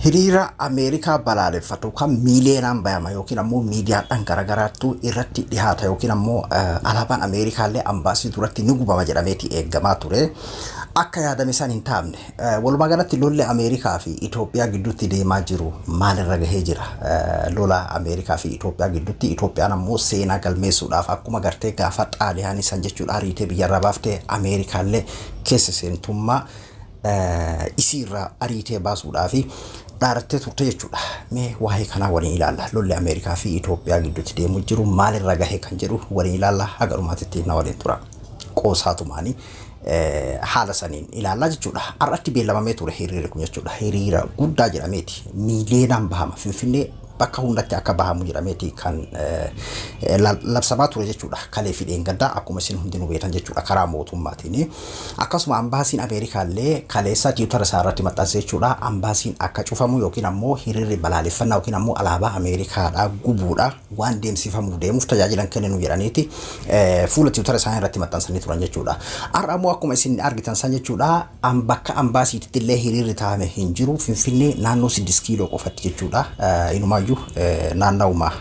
hiriira Ameerikaa balaaleffatu kan miiliyeenaan bayama yookiin ammoo miidiyaadhaan garagaraattuu irratti dhihaata yookiin ammoo alaabaan Ameerikaallee ambaasii duratti ni gubama jedhameeti eeggamaa ture. Akka yaadame san hin taamne walumaa galatti lolli Ameerikaa fi Itoophiyaa gidduutti deemaa jiru maalirra gahee jira? Lola Ameerikaa fi Itoophiyaa gidduutti Itoophiyaan ammoo seenaa galmeessuudhaaf akkuma gartee gaafa Xaaliyaanii san jechuudha ariitee biyyarra baaftee Ameerikaallee keessa seentummaa isiirra ariitee baasuudhaaf dhaarattee turte jechuudha. Mee waa'ee kanaa waliin ilaalla. Lolli Ameerikaa fi Itoophiyaa gidduutti deemu jiru maalirra gahee kan jedhu waliin ilaalla. Haga dhumaatitti na waliin tura. Qoosaatumaanii haala saniin ilaallaa jechuudha. Har'atti beellamamee ture hiriirri kun jechuudha. Hiriira guddaa jedhameeti. Miiliyeenaan bahama. Finfinnee bakka hundatti akka bahamu jedhameeti kan labsamaa ture jechuudha. Kalee fi dheengaddaa akkuma isin hundinuu beektan jechuudha karaa mootummaatiin. Akkasuma ambaasiin Ameerikaallee kaleessa tiwutara isaa irratti maxxanse jechuudha. Ambaasiin akka cufamu yookiin ammoo hiriirri balaaleffannaa yookiin ammoo alaabaa Ameerikaadhaa gubuudha waan deemsifamuuf deemuuf tajaajilan kenninu jedhaniiti fuula tiwutara isaa irratti maxxansanii turan jechuudha. Har'a ammoo akkuma isin argitan san jechuudha bakka ambaasiitti illee hiriirri taa'ame hin jiru. Finfinnee naannoo 6 kiiloo qofatti jechuudha. Inumaa naannawuma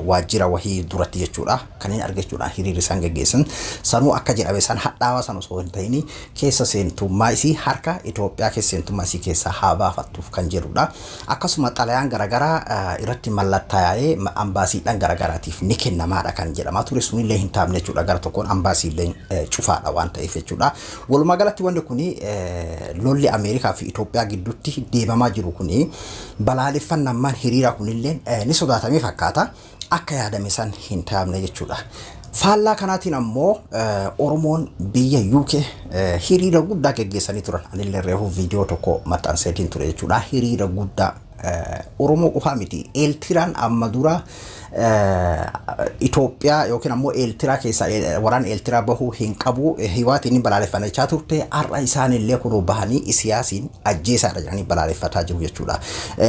waajjira wahii duratti jechuudha kan inni argachuudhaan hiriirri isaan gaggeessan sanuu akka jedhame san hadhaawaa san osoo hin ta'in keessa seentummaa isii harka Itoophiyaa keessa seentummaa isii keessaa haa baafattuuf kan jedhudha. Akkasuma xalayaan garagaraa irratti mallattaa'ee ambaasiidhaan garagaraatiif ni kennamaadha kan jedhamaa ture sunillee hin taabne jechuudha. Gara tokkoon ambaasiillee cufaadha waan ta'eef jechuudha. Walumaa galatti wanni kuni lolli Ameerikaa fi Itoophiyaa gidduutti deemamaa jiru kuni balaaleffannaan hiriira kunillee ni sodaatamee fakkaata akka yaadame san hin taabne jechuudha. Faallaa kanaatiin ammoo Oromoon biyya UK hiriira guddaa gaggeessanii turan. Anillee reefuu viidiyoo tokko maxxanseetiin ture jechuudha. Hiriira guddaa Oromoo qofaa miti. Eeltiraan amma dura Itoophiyaa yookiin ammoo Eeltiraa keessa waraan Eeltiraa bahuu hin qabu hiwaati inni balaaleffachaa turte. Har'a isaanillee kunoo bahanii siyaasiin ajjeesaadha jedhanii balaaleffataa jiru jechuudha.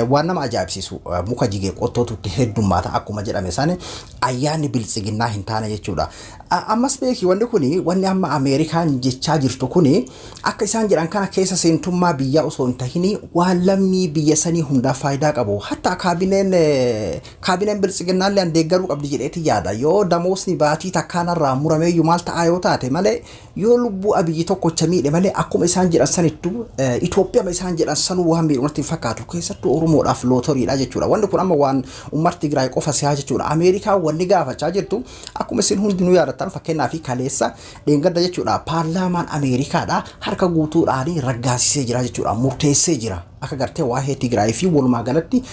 Waan nama ajaa'ibsiisu muka jigee qottootutti heddummaata akkuma jedhame san ayyaanni biltsiginnaa hin taane jechuudha. Ammas beeki wanni kuni wanni amma Ameerikaan jechaa jirtu kuni akka isaan jedhan kana keessa seentummaa biyyaa osoo hin tahin waan lammii biyya sanii hundaaf faayidaa qabu. Hatta kaabineen biltsiginnaa illee deeggaruu qabdi jedheeti yaada. Yoo damoosni baatii takkaanarraa murameeyyuu maal ta'a yoo taate malee yoo lubbuu abiyyi tokkocha miidhe malee akkuma isaan jedhan sanittu Itoophiyaa isaan jedhan sanuu waan miidhamatti fakkaatu keessattuu Oromoodhaaf lootoriidha jechuudha. Wanni kun amma waan ummata Tigraay qofa siyaa jechuudha. Ameerikaan wanni gaafachaa jirtu akkuma isin hundinuu yaadattan fakkeenyaa fi kaleessa dheengadda jechuudha. Paarlaamaan Ameerikaadha harka guutuudhaan raggaasisee jira jechuudha. Murteessee jira. Akka gartee waa'ee Tigraay fi walumaa galatti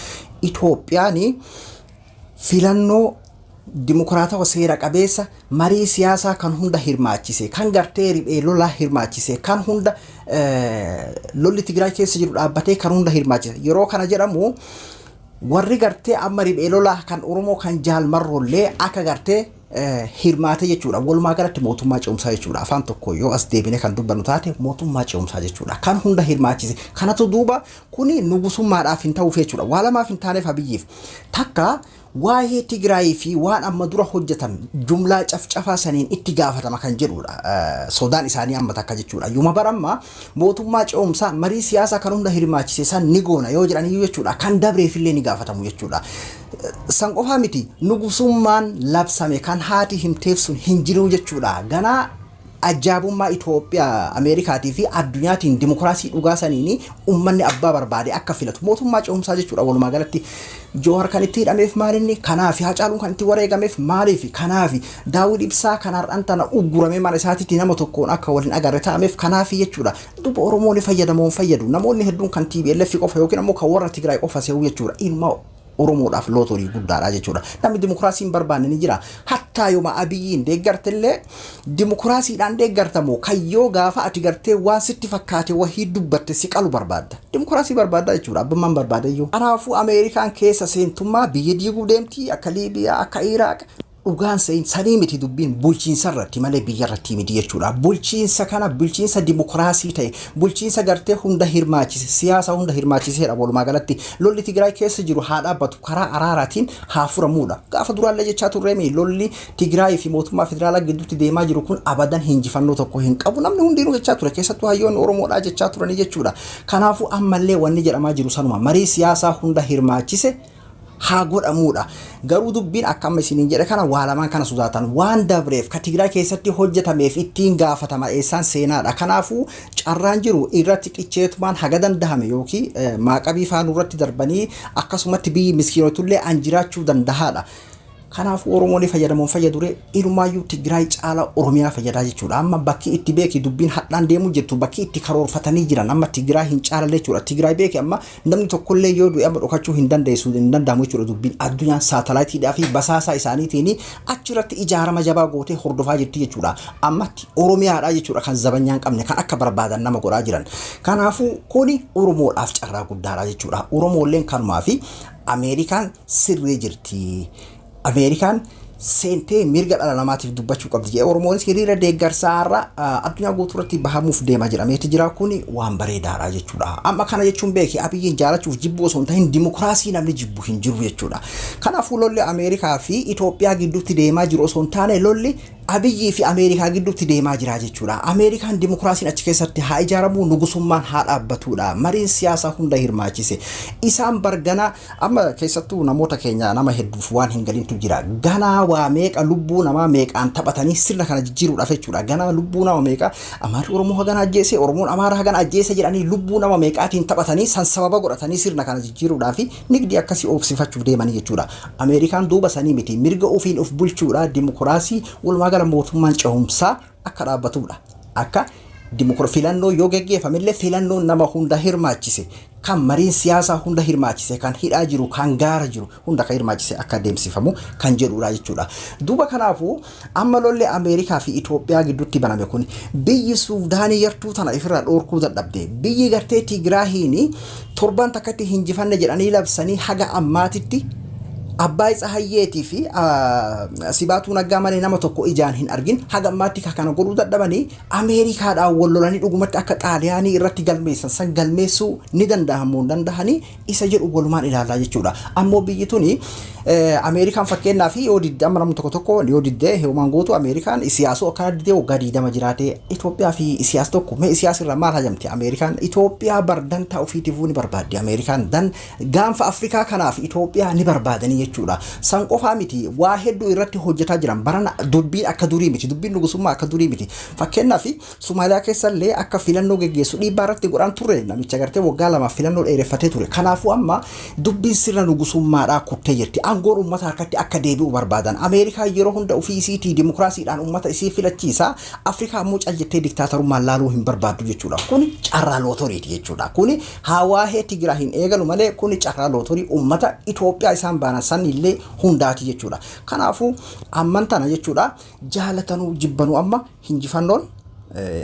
Itoophiyaan filannoo dimokiraatawaa seera qabeessa marii siyaasaa kan hunda hirmaachise kan gartee riphee lolaa hirmaachise kan hunda lolli Tigraay keessa jiru dhaabbatee kan hunda hirmaachise yeroo kana jedhamu warri gartee amma riphee lolaa kan Oromoo kan jaalmarrollee akka gartee hirmaate jechuudha. Walumaa galatti mootummaa ce'umsaa jechuudha. Afaan tokko yoo as deebine kan dubbannu taate mootummaa ce'umsaa jechuudha. Kan hunda hirmaachise. Kanatu duuba kuni nugusummaadhaaf hin ta'uuf jechuudha. Waa lamaaf hin taaneef abiyyiif. Takka waa'ee Tigraay fi waan amma dura hojjetan jumlaa cafcafaa saniin itti gaafatama kan jedhudha. Sodaan isaanii amma takka jechuudha. Yuma baramma mootummaa ce'umsaa marii siyaasaa kan hunda hirmaachise san ni goona yoo jedhan jechuudha. Kan dabreefillee ni gaafatamu jechuudha. San qofaa miti nugusummaan labsame kan haati himteef sun hin jiru jechuudha. Ganaa ajaa'ibummaa Itoophiyaa Ameerikaatii fi addunyaatiin dimokiraasii dhugaa saniini ummanni abbaa barbaade akka filatu mootummaa ce'umsaa jechuudha. Walumaa galatti Joowar kan itti hidhameef maalinni kanaaf Haacaaluun kan itti wareegameef maaliif kanaaf Daawud Ibsaa kan har'aan tana ugguramee mana isaatiitti nama tokkoon akka waliin agarre ta'ameef kanaaf jechuudha. Duuba Oromoon fayyadamoo fayyadu namoonni hedduun kan TPLF qofa yookiin ammoo kan warra Tigraay qofa se'u jechuudha. Ilma Oromoodhaaf lootorii guddaadha jechuudha. Namni dimokiraasiin barbaanne ni jira. Hattaa yooma abiyyiin deeggartellee dimokiraasiidhaan deeggartamoo kayyoo gaafa ati gartee waan sitti fakkaate wahii dubbatte si qalu barbaadda. Dimokiraasii barbaadda jechuudha. Abbummaan barbaada iyyuu. Kanaafuu Ameerikaan keessa seentummaa biyya diiguu deemti akka Liibiyaa akka Iraaq dhugaan sayin sanii miti dubbiin bulchiinsa irratti malee biyya irratti miti jechuudha. Bulchiinsa kana bulchiinsa dimokiraasii ta'e bulchiinsa gartee hunda hirmaachise siyaasa hunda hirmaachiseedha. Walumaa galatti lolli Tigraay keessa jiru haa dhaabbatu karaa araaraatiin haa furamuudha. Gaafa duraallee jechaa turreemi lolli Tigraay fi mootummaa federaalaa gidduutti deemaa jiru kun abadan hinjifannoo tokko hin qabu. Namni hundinuu jechaa ture keessattuu hayyoonni Oromoodhaa jechaa turani jechuudha. Kanaafuu ammallee wanni jedhamaa jiru sanuma marii siyaasaa hunda hirmaachise haa godhamuudha. Garuu dubbiin akka amma isiniin jedhe kana waa lamaan kana sodaatan waan dabreef ka Tigraay keessatti hojjetameef ittiin gaafatama eessaan seenaadha. Kanaafuu carraan jiru irratti qicheetumaan haga dandahame yookiin maaqabii faanuu irratti darbanii akkasumatti biyyi miskiinotullee an jiraachuu dandahaadha. Kanaafuu Oromoon fayyadamuun fayyadure ilmaayyuu Tigraay caala Oromiyaa fayyadaa jechuudha. Amma bakki itti beeki dubbiin hadhaan deemu jettu bakki itti karoorfatanii jiran amma Tigraay hin caalalle jechuudha. Tigraay beeki amma namni tokkollee yoo du'e amma dhokachuu hin danda'amu jechuudha. Dubbiin addunyaan saatalaayitiidhaa fi basaasaa isaaniitiin achirratti ijaarama jabaa gootee hordofaa jirti jechuudha. Amma Oromiyaadhaa jechuudha kan zabanyaan qabne kan akka barbaadan nama godhaa jiran. Kanaafuu kuni Oromoodhaaf carraa guddaadha jechuudha. Oromoolleen kanumaa fi Ameerikaan sirree jirti. Amerikaan sentee mirga dhala namaatiif dubbachuu qabdi. Oromoonis hiriira deeggarsaarra addunyaa guutuuratti bahamuuf deemaa jira. Meetii jira kun waan bareedaadha jechuudha. Amma kana jechuun beeki Abiyyiin jaalachuuf jibbu osoo hin ta'in dimokiraasii namni jibbu hin jiru jechuudha. Kanaafuu lolli Ameerikaa fi Itoophiyaa gidduutti deemaa jiru osoo hin taane lolli Abiyyii fi Ameerikaa gidduutti deemaa jira jechuudha. Ameerikaan dimokiraasiin achi keessatti haa ijaaramu nugusummaan haa dhaabbatudha. Mariin siyaasaa hunda hirmaachise. Isaan bargana amma keessattuu namoota keenya nama hedduuf waan hin galintu jira. Ganaa waa meeqa lubbuu namaa meeqaan taphatanii sirna kana jijjiiruudhaaf jechuudha. Ganaa lubbuu nama meeqa Amaarri Oromoo hagana ajjeese Oromoon Amaara hagana ajjeese jedhanii lubbuu nama meeqaatiin taphatanii san sababa godhatanii sirna kana jijjiiruudhaaf nigdi akkasii oofsifachuuf deemanii jechuudha. Ameerikaan duuba sanii miti mirga ofiin of bulchuudha dimokiraasii walumaa gala mootummaan cehumsaa akka dhaabbatudha. Akka filannoo yoo geggeeffamillee filannoo nama hunda hirmaachise kan mariin siyaasaa hunda hirmaachise kan hidhaa jiru kan gaara jiru hunda kan hirmaachise akka deemsifamu kan jedhudha jechuudha. Duuba kanaafuu amma lolli Ameerikaa fi Itoophiyaa gidduutti baname kun biyyi Suudaanii yartuu tana ifirraa dhoorkuu dadhabde biyyi gartee Tigraahiin torban takkatti hinjifanne jedhanii labsanii haga ammaatitti Abbaay Tsahayyeetii fi Sibaatuu Naggaa malee nama tokko ijaan hin argin haga ammaatti kana godhuu dadhabanii Ameerikaadhaan wal lolanii dhugumatti akka Xaaliyaanii irratti galmeessan san galmeessuu ni danda'amuu dandahanii isa jedhu walumaan ilaalaa jechuudha. Ammoo biyyi tuni Ameerikaan fakkeenyaaf yoo didde amma namni tokko yoo didde heerumaan gootu Ameerikaan siyaasoo akkana diddee waggaa 20 jiraate Itoophiyaa fi siyaas tokko mee siyaasirra maal hajamte Ameerikaan Itoophiyaa bardantaa ofiitiifuu ni barbaaddi Ameerikaan dan gaanfa Afrikaa kanaaf Itoophiyaa ni barbaadanii jechuudha. San qofaa miti waa hedduu irratti hojjetaa jiran barana dubbiin akka durii miti dubbiin nugusummaa akka durii miti. Fakkeenyaaf Somaaliyaa keessallee akka filannoo geggeessu dhiibbaa irratti godhan ture namicha gartee waggaa 2 filannoo dheereffatee ture. Kanaafuu amma dubbiin sirna nugusummaadhaa kuttee jirti. Aangoon uummata harkatti akka deebi'u barbaadan. Ameerikaa yeroo hunda ofiisiitii dimokiraasiidhaan uummata isii filachiisa. Afrikaa immoo caljettee diktaatarummaan laaluu hin barbaaddu jechuudha. Kun carraa lootoriiti jechuudha. Kun hawaahee Tigraay hin eegalu malee kun carraa lootorii uummata Itoophiyaa isaan baanan sanillee hundaati jechuudha. Kanaafuu amman tana jechuudha jaalatanuu jibbanuu amma hinjifannoon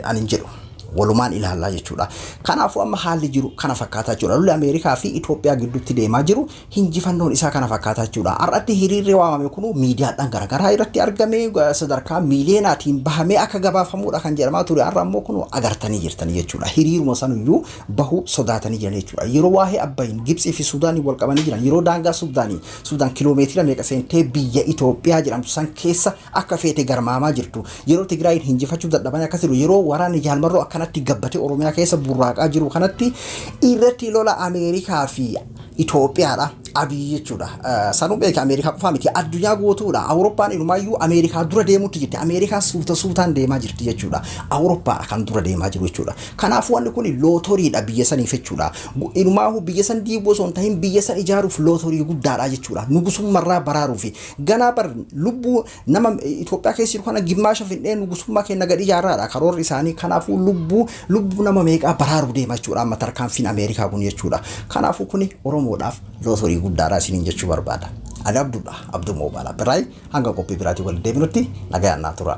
anin jedhu walumaan ilaalaa jechuudha. Kanaafuu amma haalli jiru kana fakkaataa jechuudha. Lolli Ameerikaa fi Itoophiyaa gidduutti deemaa jiru hinjifannoon isaa kana fakkaataa jechuudha. Har'atti hiriirri waamame kun miidiyaadhaan garaagaraa irratti argame sadarkaa miiliyeenaatiin bahamee akka gabaafamuudha kan jedhamaa ture. Har'a ammoo kun agartanii jirtanii jechuudha. Hiriiruma sanuyyuu bahuu sodaatanii jiran jechuudha. Yeroo waa'ee Abbayin Gibxii fi Suudaanii wal qabanii jiran yeroo daangaa Suudaan kiloomeetira meeqa seentee biyya Itoophiyaa jedhamtu san keessa akka feete garmaamaa jirtu. Yeroo Tigraayin hinjifachuu dadhabanii akkas jiru yeroo waraanni jaalmarroo kanatti gabbate Oromiyaa keessa burraaqaa jiru kanatti irratti lola Ameerikaa fi Itoophiyaadha Abiy jechuudha. Sanuu beeka Ameerikaa qofaa miti addunyaa guutuudha. Awurooppaan ilmaayyuu Ameerikaa dura deemuutti jirti. Ameerikaan suutaan deemaa jirti jechuudha. Awurooppaadha kan dura deemaa jiru jechuudha. Kanaafuu wanni kun lootoriidha biyya saniif jechuudha. Ilmaahu biyya san diiguu osoo hin ta'in biyya san ijaaruuf lootorii guddaadha jechuudha. Nugusummaarraa baraaruufi ganaa bar lubbuu nama Itoophiyaa keessa jiru kana gimmaasha fidhee nugusummaa kenna gadi ijaaraadha karoorri isaanii. Kanaafuu lubbuu nama meeqaa baraaruu deema jechuudha. Amma tarkaanfiin Ameerikaa kun jechuudha. Kanaafuu kun Oromoodhaaf lootorii guddaadha isiniin jechuu barbaada. Ani Abduu Moobalaa Biraay hanga qophii biraatii wal deebinutti nagayaan naa tura.